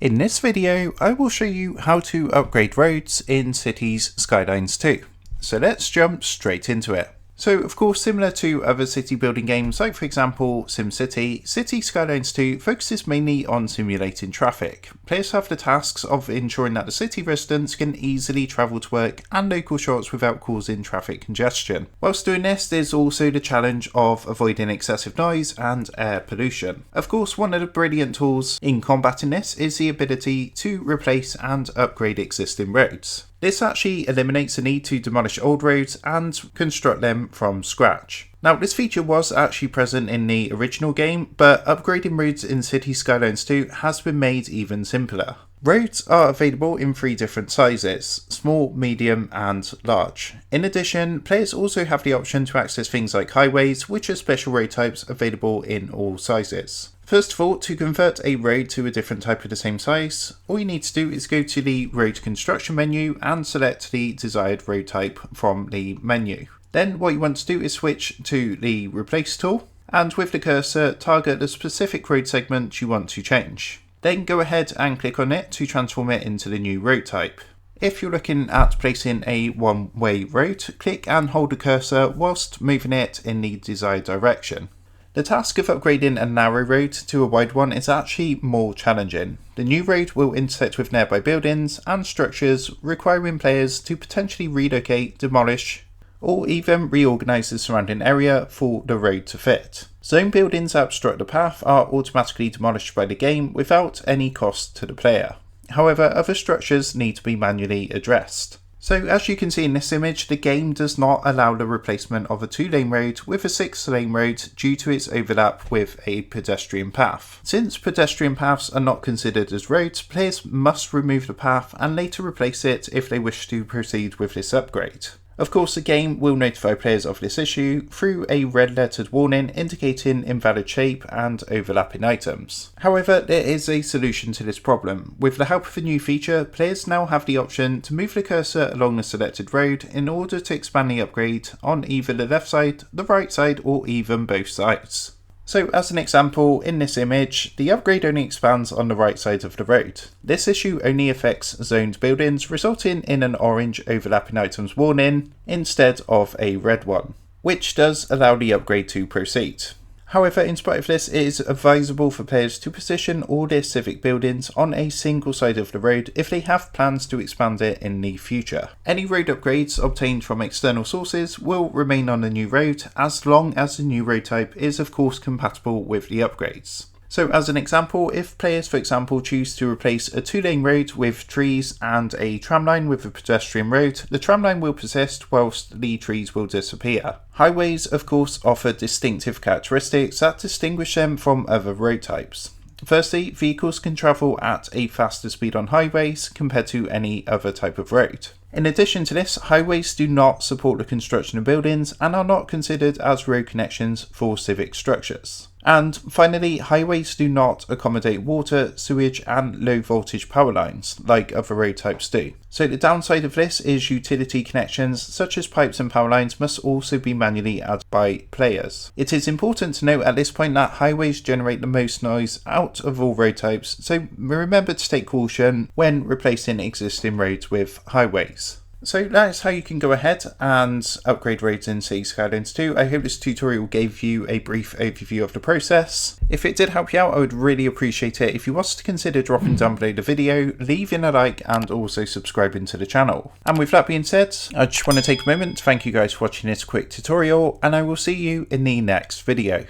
In this video, I will show you how to upgrade roads in Cities Skylines 2. So let's jump straight into it. So of course, similar to other city building games like for example SimCity, Cities Skylines 2 focuses mainly on simulating traffic. Players have the tasks of ensuring that the city residents can easily travel to work and local shops without causing traffic congestion. Whilst doing this, there's also the challenge of avoiding excessive noise and air pollution. Of course, one of the brilliant tools in combating this is the ability to replace and upgrade existing roads. This actually eliminates the need to demolish old roads and construct them from scratch. Now, this feature was actually present in the original game, but upgrading roads in Cities Skylines 2 has been made even simpler. Roads are available in 3 different sizes: small, medium and large. In addition, players also have the option to access things like highways, which are special road types available in all sizes. First of all, to convert a road to a different type of the same size, all you need to do is go to the road construction menu and select the desired road type from the menu. Then what you want to do is switch to the replace tool, and with the cursor target the specific road segment you want to change. Then go ahead and click on it to transform it into the new road type. If you're looking at placing a one-way road, click and hold the cursor whilst moving it in the desired direction. The task of upgrading a narrow road to a wide one is actually more challenging. The new road will intersect with nearby buildings and structures, requiring players to potentially relocate, demolish, or even reorganise the surrounding area for the road to fit. Zone buildings that obstruct the path are automatically demolished by the game without any cost to the player. However, other structures need to be manually addressed. So as you can see in this image, the game does not allow the replacement of a 2-lane road with a 6-lane road due to its overlap with a pedestrian path. Since pedestrian paths are not considered as roads, players must remove the path and later replace it if they wish to proceed with this upgrade. Of course, the game will notify players of this issue through a red lettered warning indicating invalid shape and overlapping items. However, there is a solution to this problem. With the help of a new feature, players now have the option to move the cursor along the selected road in order to expand the upgrade on either the left side, the right side, or even both sides. So as an example, in this image, the upgrade only expands on the right side of the road. This issue only affects zoned buildings, resulting in an orange overlapping items warning instead of a red one, which does allow the upgrade to proceed. However, in spite of this, it is advisable for players to position all their civic buildings on a single side of the road if they have plans to expand it in the future. Any road upgrades obtained from external sources will remain on the new road as long as the new road type is of course compatible with the upgrades. So as an example, if players for example choose to replace a 2-lane road with trees and a tramline with a pedestrian road, the tramline will persist whilst the trees will disappear. Highways of course offer distinctive characteristics that distinguish them from other road types. Firstly, vehicles can travel at a faster speed on highways compared to any other type of road. In addition to this, highways do not support the construction of buildings and are not considered as road connections for civic structures. And finally, highways do not accommodate water, sewage and low voltage power lines like other road types do. So the downside of this is utility connections such as pipes and power lines must also be manually added by players. It is important to note at this point that highways generate the most noise out of all road types, so remember to take caution when replacing existing roads with highways. So that is how you can go ahead and upgrade roads in Cities Skylines 2. I hope this tutorial gave you a brief overview of the process. If it did help you out, I would really appreciate it if you was to consider dropping down below the video, leaving a like and also subscribing to the channel. And with that being said, I just want to take a moment to thank you guys for watching this quick tutorial, and I will see you in the next video.